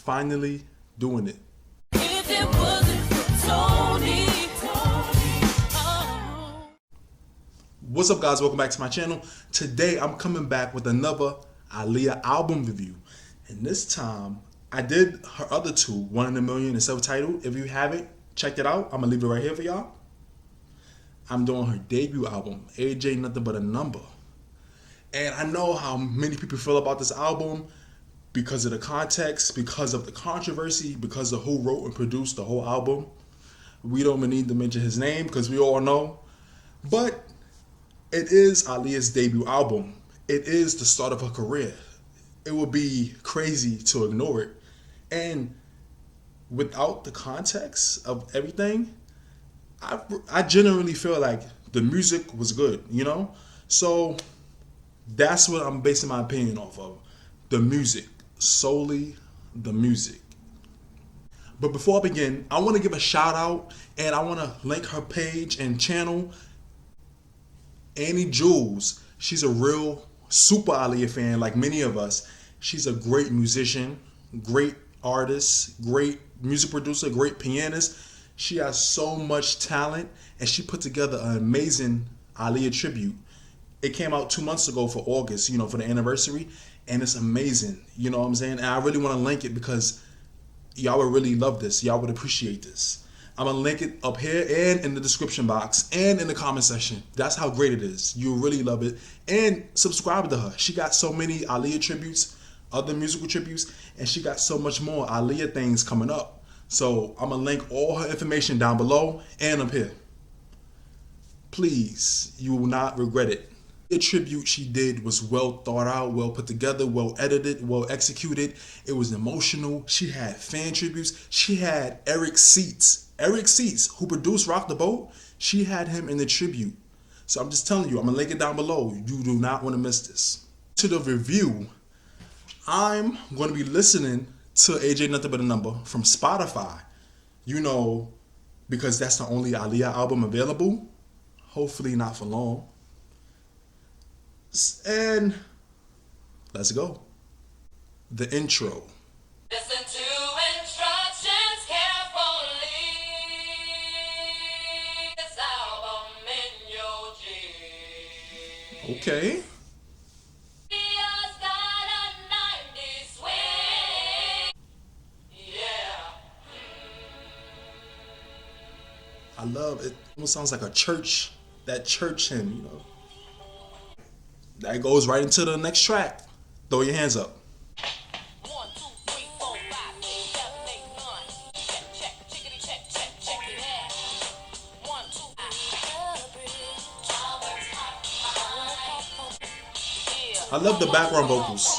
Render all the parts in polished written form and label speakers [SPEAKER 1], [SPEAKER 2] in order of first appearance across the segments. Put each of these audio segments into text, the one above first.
[SPEAKER 1] finally doing it.
[SPEAKER 2] If it wasn't for Tony,
[SPEAKER 1] What's up, guys? Welcome back to my channel. Today I'm coming back with another Aaliyah album review, and this time I did her other two, One in a Million and Self-Titled. If you haven't checked it out, I'm gonna leave it right here for y'all. I'm doing her debut album, AJ Nothing But a Number. And I know how many people feel about this album because of the context, because of the controversy, because of who wrote and produced the whole album. We don't even need to mention his name because we all know. But it is Aaliyah's debut album. It is the start of her career. It would be crazy to ignore it. And without the context of everything, I genuinely feel like the music was good, you know? So that's what I'm basing my opinion off of. The music. Solely the music. But before I begin, I want to give a shout out and I want to link her page and channel. Annie Jules. She's a real super Aaliyah fan like many of us. She's a great musician, great artist, great music producer, great pianist. She has so much talent, and she put together an amazing Aaliyah tribute. It came out 2 months ago for August, for the anniversary, and it's amazing. You know what I'm saying? And I really want to link it because y'all would really love this. Y'all would appreciate this. I'm going to link it up here and in the description box and in the comment section. That's how great it is. You'll really love it. And subscribe to her. She got so many Aaliyah tributes, other musical tributes, and she got so much more Aaliyah things coming up. So I'm going to link all her information down below and up here. Please, you will not regret it. The tribute she did was well thought out, well put together, well edited, well executed. It was emotional. She had fan tributes. She had Eric Seats, who produced Rock the Boat. She had him in the tribute. So I'm just telling you, I'm going to link it down below. You do not want to miss this. To the review, I'm going to be listening to AJ Nothing But a Number from Spotify. Because that's the only Aaliyah album available. Hopefully not for long. And let's go. The intro.
[SPEAKER 2] listen to instructions carefully. This album in your jeans.
[SPEAKER 1] Okay.
[SPEAKER 2] It's got a 90s swing. Yeah.
[SPEAKER 1] I love it. It almost sounds like a church, that church hymn, That goes right into the next track. Throw your hands up.
[SPEAKER 2] 1, 2, 3, 4, 5, 6, 7, 8, 9. Check, chickity, check it out. 1, 2,
[SPEAKER 1] I love the background vocals.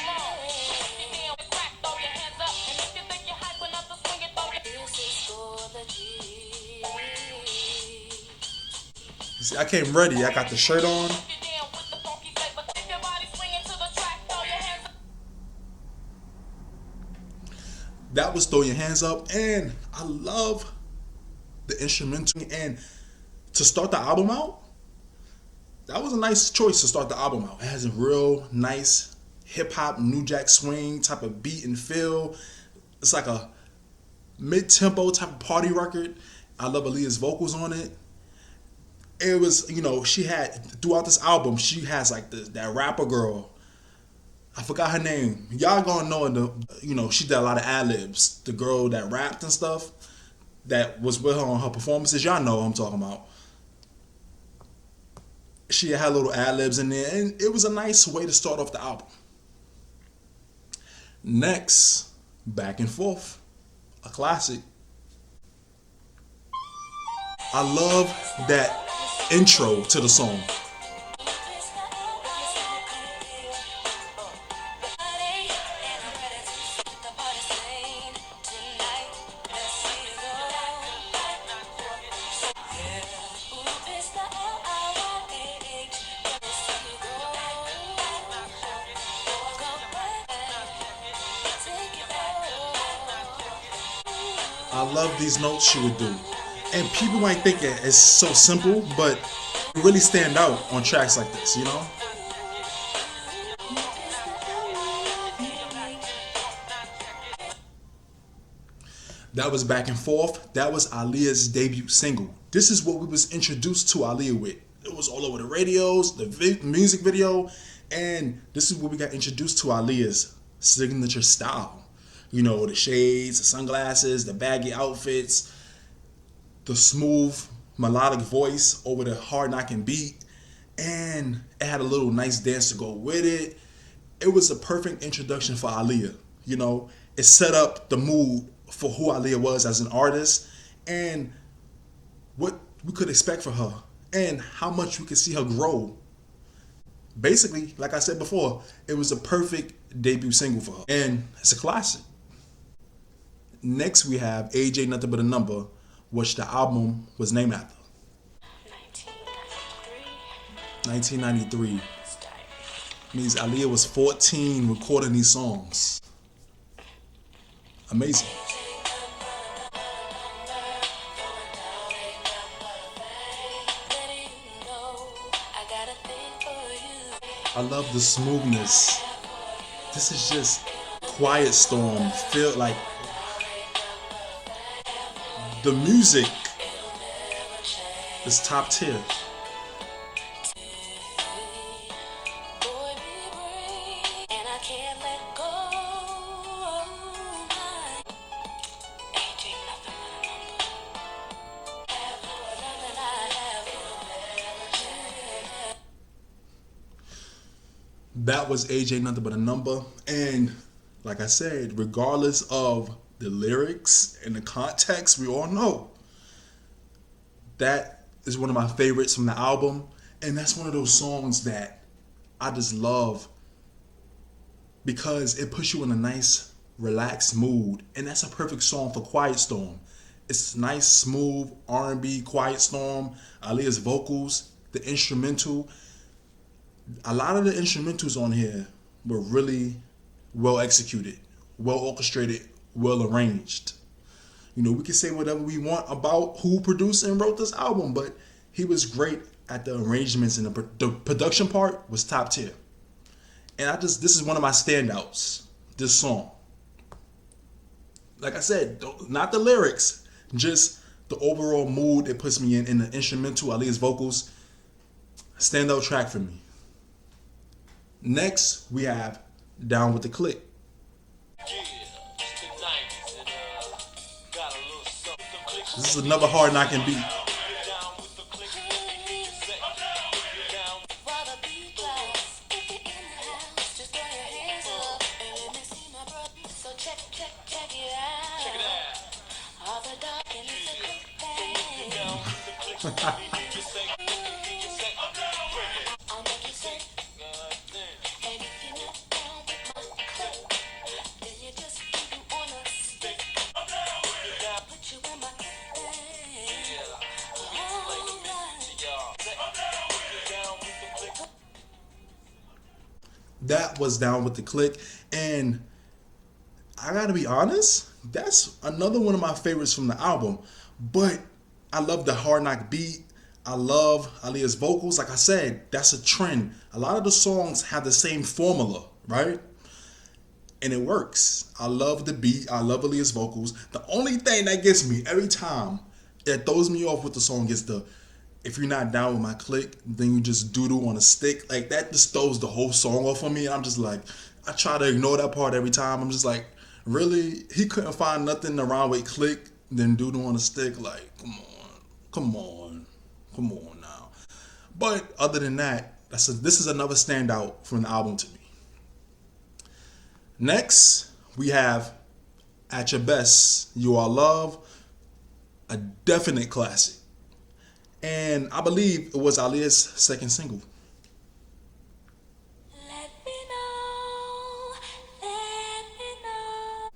[SPEAKER 1] See, I came ready. I got the shirt on. That was Throw Your Hands Up, and I love the instrumental. And to start the album out, that was a nice choice to start the album out. It has a real nice hip-hop, New Jack Swing type of beat and feel. It's like a mid-tempo type of party record. I love Aaliyah's vocals on it. It was, she had, throughout this album, she has like that rapper girl. I forgot her name. Y'all gonna know she did a lot of ad-libs. The girl that rapped and stuff that was with her on her performances. Y'all know what I'm talking about. She had little ad-libs in there, and it was a nice way to start off the album. Next, Back and Forth, a classic. I love that intro to the song. I love these notes she would do. And people might think it's so simple, but it really stand out on tracks like this, That was Back and Forth. That was Aaliyah's debut single. This is what we was introduced to Aaliyah with. It was all over the radios, the music video, and this is what we got introduced to Aaliyah's signature style. You know, the shades, the sunglasses, the baggy outfits, the smooth melodic voice over the hard knocking beat, and it had a little nice dance to go with it. It was a perfect introduction for Aaliyah. You know, it set up the mood for who Aaliyah was as an artist and what we could expect for her and how much we could see her grow. Basically, like I said before, it was a perfect debut single for her, and it's a classic. Next, we have Age Ain't Nothing But a Number, which the album was named after.
[SPEAKER 2] 1993.
[SPEAKER 1] 1993 means Aaliyah was 14 recording these songs. Amazing. I love the smoothness. This is just Quiet Storm. Feel like the music is top tier. That was Age Ain't Nothing But a Number. And like I said, regardless of the lyrics and the context, we all know that is one of my favorites from the album. And that's one of those songs that I just love because it puts you in a nice, relaxed mood. And that's a perfect song for Quiet Storm. It's nice, smooth R&B Quiet Storm. Aaliyah's vocals, the instrumental. A lot of the instrumentals on here were really well executed, well orchestrated, well arranged. You know, we can say whatever we want about who produced and wrote this album, but he was great at the arrangements, and the production part was top tier. And this is one of my standouts, this song. Like I said, not the lyrics, just the overall mood it puts me in the instrumental, Aaliyah's vocals. Standout track for me. Next, we have Down with the Click. This is another hard knocking beat. That was Down with the Click, and I gotta be honest, that's another one of my favorites from the album. But I love the hard knock beat. I love Aaliyah's vocals. Like I said, that's a trend. A lot of the songs have the same formula, right? And it works. I love the beat. I love Aaliyah's vocals. The only thing that gets me every time, it throws me off with the song is if you're not down with my click, then you just doodle on a stick. Like, that just throws the whole song off on me. And I'm just like, I try to ignore that part every time. I'm just like, really? He couldn't find nothing around with click, then doodle on a stick? Like, come on now. But other than that, this is another standout from the album to me. Next, we have At Your Best, You Are Love, a definite classic. And I believe it was Aaliyah's second single.
[SPEAKER 2] Let me know, let me know.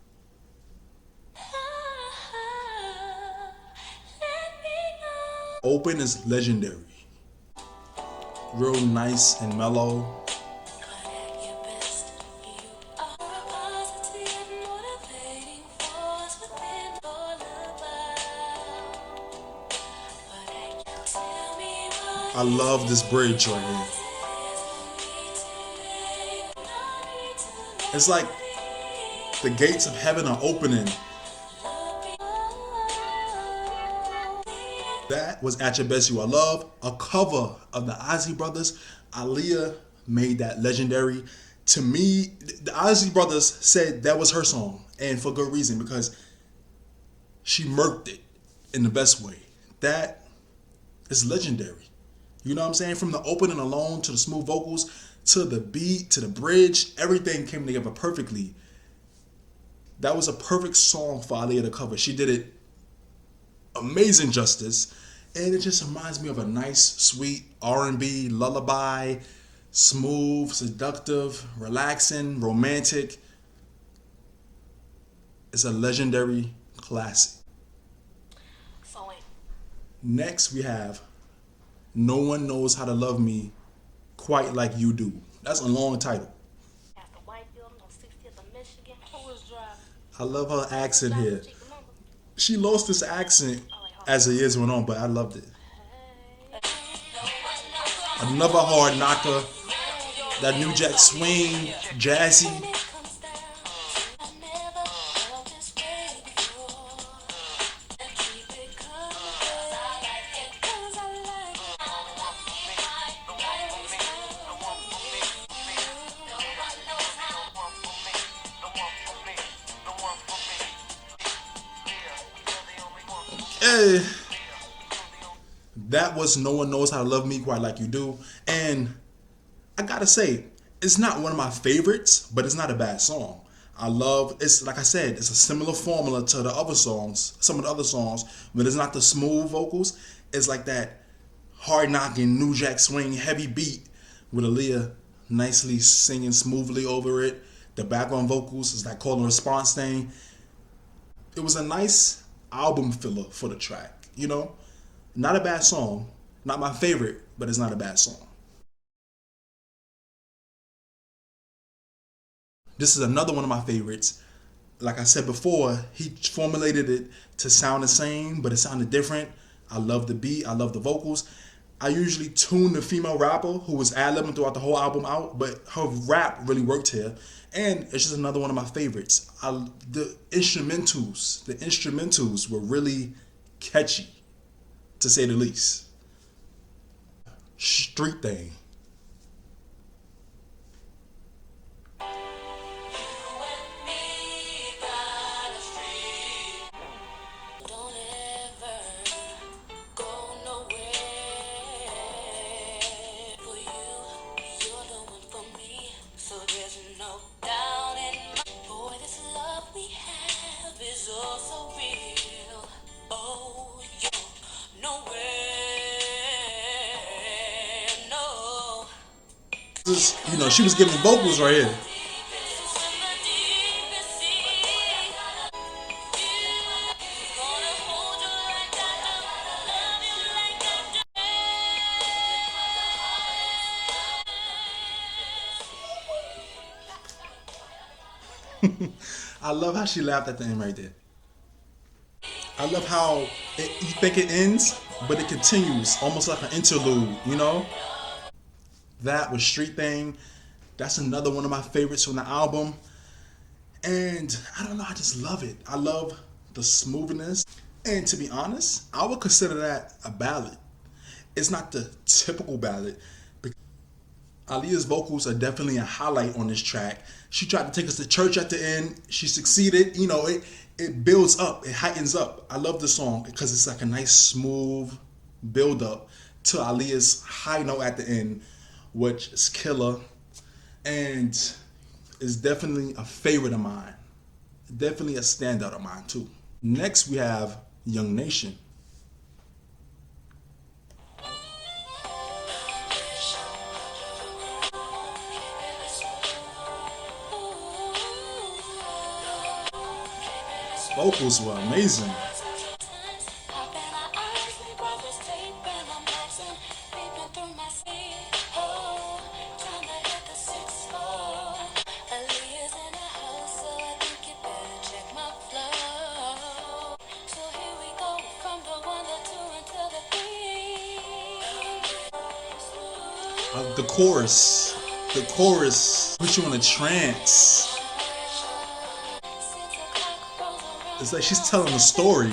[SPEAKER 2] Let me know.
[SPEAKER 1] Open is legendary. Real nice and mellow.
[SPEAKER 2] But at your best, you are a positive, motivating force within all about. Tell me what
[SPEAKER 1] I love this bridge right here. It's like the gates of heaven are opening That was At Your Best You Are Love, a cover of the Ozzy Brothers. Aaliyah made that legendary. To me, the Ozzy Brothers said that was her song, and for good reason, because she murked it in the best way. That is legendary. You know what I'm saying? From the opening alone to the smooth vocals to the beat to the bridge, everything came together perfectly. That was a perfect song for Aaliyah to cover. She did it amazing justice, and it just reminds me of a nice, sweet R&B lullaby, smooth, seductive, relaxing, romantic. It's a legendary classic.
[SPEAKER 2] So wait.
[SPEAKER 1] Next, we have No One Knows How to Love Me Quite Like You Do. That's a long title.
[SPEAKER 2] After Whitefield on 60th of Michigan. Who was driving?
[SPEAKER 1] I love her accent
[SPEAKER 2] Driving
[SPEAKER 1] here.
[SPEAKER 2] chick, remember?
[SPEAKER 1] She lost this accent
[SPEAKER 2] Oh, wait, hold
[SPEAKER 1] as the
[SPEAKER 2] on.
[SPEAKER 1] years went on, but I loved it.
[SPEAKER 2] Hey.
[SPEAKER 1] Another hard knocker, that New Jack Swing, jazzy. Hey, that was No One Knows How to Love Me Quite Like You Do. And I gotta say, it's not one of my favorites, but it's not a bad song. I love it's like I said, it's a similar formula to the other songs, some of the other songs, but it's not the smooth vocals. It's like that hard knocking New Jack Swing heavy beat with Aaliyah nicely singing smoothly over it. The background vocals is that call and response thing. It was a nice album filler for the track, you know? Not a bad song. Not my favorite, but it's not a bad song. This is another one of my favorites. Like I said before, he formulated it to sound the same, but it sounded different. I love the beat, I love the vocals. I usually tune the female rapper who was ad-libbing throughout the whole album out, but her rap really worked here. And it's just another one of my favorites. The instrumentals were really catchy, to say the least. Street thing.
[SPEAKER 2] Don't ever go nowhere for you. You're the one for me. So there's no doubt in my boy. This love we have is oh so real. Oh, you're nowhere. No.
[SPEAKER 1] She was giving vocals right here. I love how she laughed at the end right there. I love how you think it ends, but it continues, almost like an interlude, you know? That was Street Thing. That's another one of my favorites from the album. And I don't know, I just love it. I love the smoothness. And to be honest, I would consider that a ballad. It's not the typical ballad. Aaliyah's vocals are definitely a highlight on this track. She tried to take us to church at the end. She succeeded. It builds up. It heightens up. I love the song because it's like a nice smooth build up to Aaliyah's high note at the end, which is killer, and is definitely a favorite of mine. Definitely a standout of mine too. Next we have Young Nation. Vocals were amazing. The chorus puts you in a trance. It's like she's telling a story.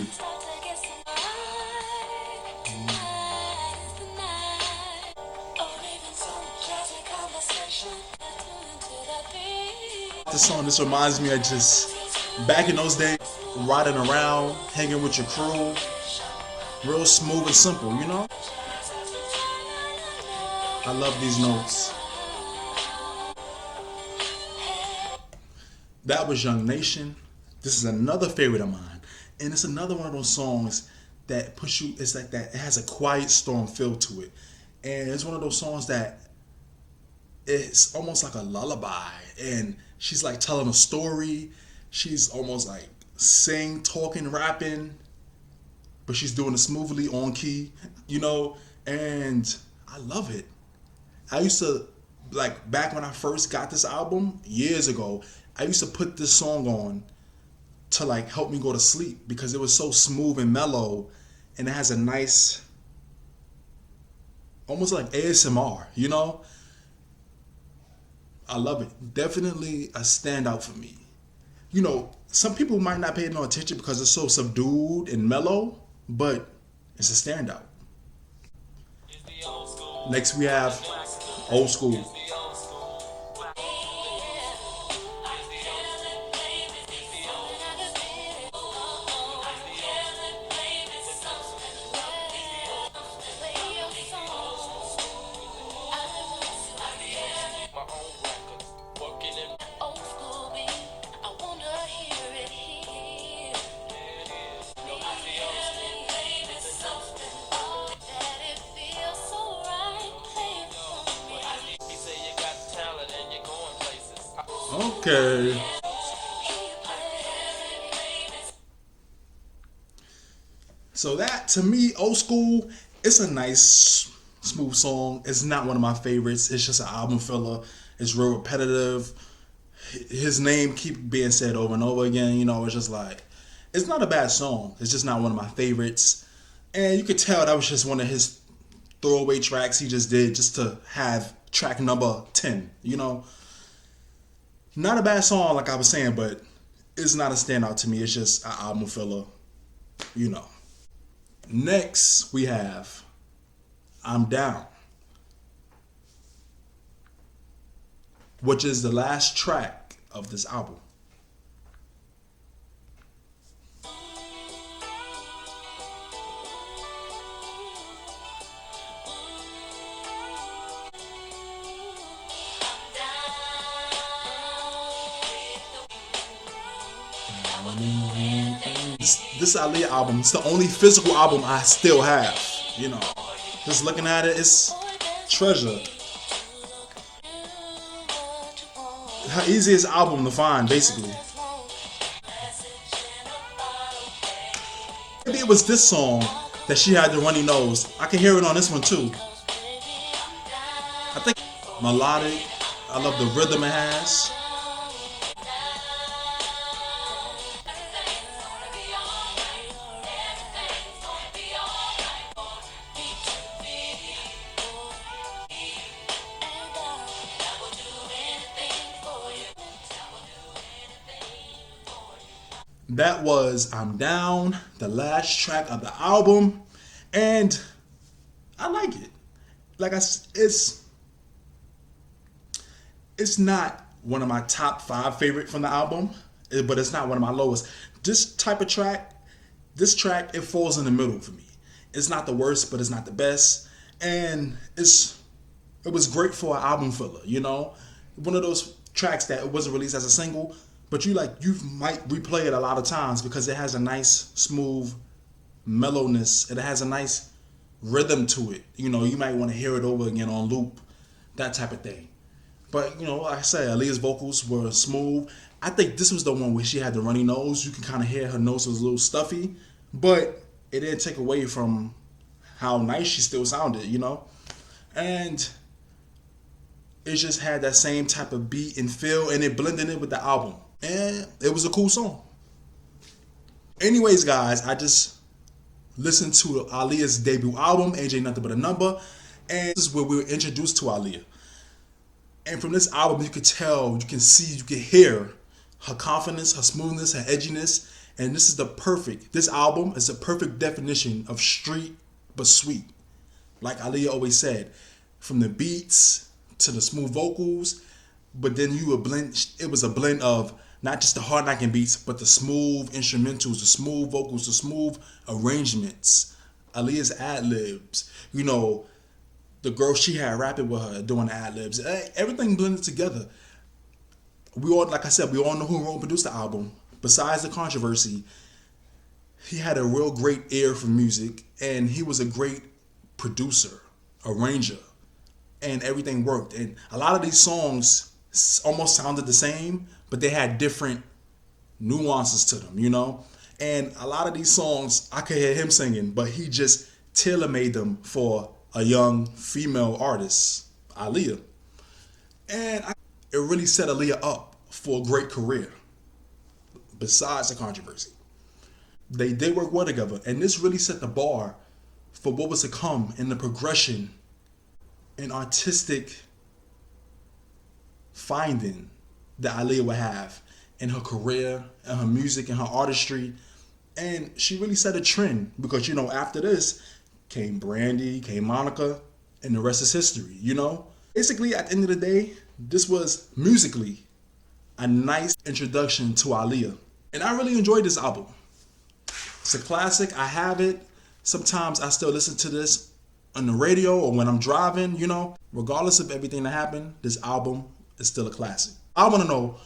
[SPEAKER 1] this song. This reminds me of just back in those days, riding around, hanging with your crew, real smooth and simple. You know, I love these notes. That was Young Nation. This is another favorite of mine, and it's another one of those songs that push you. It's like that. It has a quiet storm feel to it, and it's one of those songs that it's almost like a lullaby, and she's like telling a story. She's almost like sing, talking, rapping, but she's doing it smoothly on key, you know. And I love it. I used to like back when I first got this album years ago. I used to put this song on to like help me go to sleep because it was so smooth and mellow, and it has a nice, almost like ASMR, you know. I love it. Definitely a standout for me. You know, some people might not pay no attention because it's so subdued and mellow, but it's a standout. Next we have Old School. Okay. So that to me, Old School, it's a nice, smooth song. It's not one of my favorites. It's just an album filler. It's real repetitive. His name keep being said over and over again. You know, it's just like it's not a bad song. It's just not one of my favorites. And you could tell that was just one of his throwaway tracks he just did just to have track number 10. You know, not a bad song like I was saying, but it's not a standout to me. It's just an album filler. You know. Next, we have I'm Down, which is the last track of this album. This Aaliyah album, it's the only physical album I still have. You know, just looking at it, it's treasure. Her easiest album to find, basically. Maybe it was this song that she had the runny nose. I can hear it on this one too. I think melodic. I love the rhythm it has. That was I'm Down, the last track of the album, and I like it. Like it's not one of my top 5 favorite from the album, but it's not one of my lowest. This type of track, this track, it falls in the middle for me. It's not the worst, but it's not the best, and it was great for an album filler. You know, one of those tracks that it wasn't released as a single, but you might replay it a lot of times because it has a nice smooth mellowness. It has a nice rhythm to it. You know, you might want to hear it over again on loop, that type of thing. But you know, like I said, Aaliyah's vocals were smooth. I think this was the one where she had the runny nose. You can kind of hear her nose was a little stuffy, but it didn't take away from how nice she still sounded. You know, and it just had that same type of beat and feel, and it blended in with the album, and it was a cool song. Anyways, guys, I just listened to Aaliyah's debut album, AJ Nothing But a Number, and this is where we were introduced to Aaliyah. And from this album, you could tell, you can see, you can hear her confidence, her smoothness, her edginess, and this album is the perfect definition of street but sweet. Like Aaliyah always said, from the beats to the smooth vocals, but then you would blend. It was a blend of not just the hard knocking beats, but the smooth instrumentals, the smooth vocals, the smooth arrangements, Aaliyah's ad libs. You know, the girl she had rapping with her doing the ad libs. Everything blended together. We all, like I said, we all know who wrote and produced the album. Besides the controversy, he had a real great ear for music, and he was a great producer, arranger, and everything worked. And a lot of these songs almost sounded the same, but they had different nuances to them, you know? And a lot of these songs, I could hear him singing, but he just tailor made them for a young female artist, Aaliyah. It really set Aaliyah up for a great career, besides the controversy. They did work well together, and this really set the bar for what was to come in the progression and artistic finding that Aaliyah would have in her career, and her music, and her artistry. And she really set a trend because, you know, after this came Brandy, came Monica, and the rest is history, you know? Basically, at the end of the day, this was musically a nice introduction to Aaliyah. And I really enjoyed this album. It's a classic. I have it. Sometimes I still listen to this on the radio or when I'm driving, you know. Regardless of everything that happened, this album is still a classic. I want to know,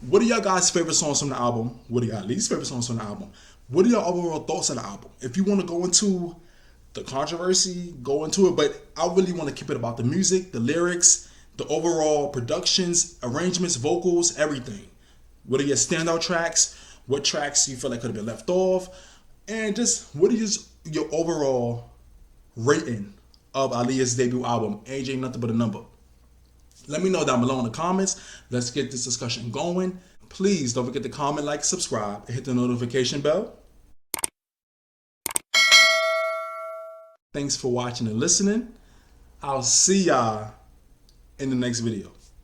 [SPEAKER 1] what are y'all guys' favorite songs from the album? What are y'all least favorite songs from the album? What are y'all overall thoughts on the album? If you want to go into the controversy, go into it. But I really want to keep it about the music, the lyrics, the overall productions, arrangements, vocals, everything. What are your standout tracks? What tracks you feel like could have been left off? And just what is your overall rating of Aaliyah's debut album, Age Ain't Nothing But a Number? Let me know down below in the comments. Let's get this discussion going. Please don't forget to comment, like, subscribe, and hit the notification bell. Thanks for watching and listening. I'll see y'all in the next video.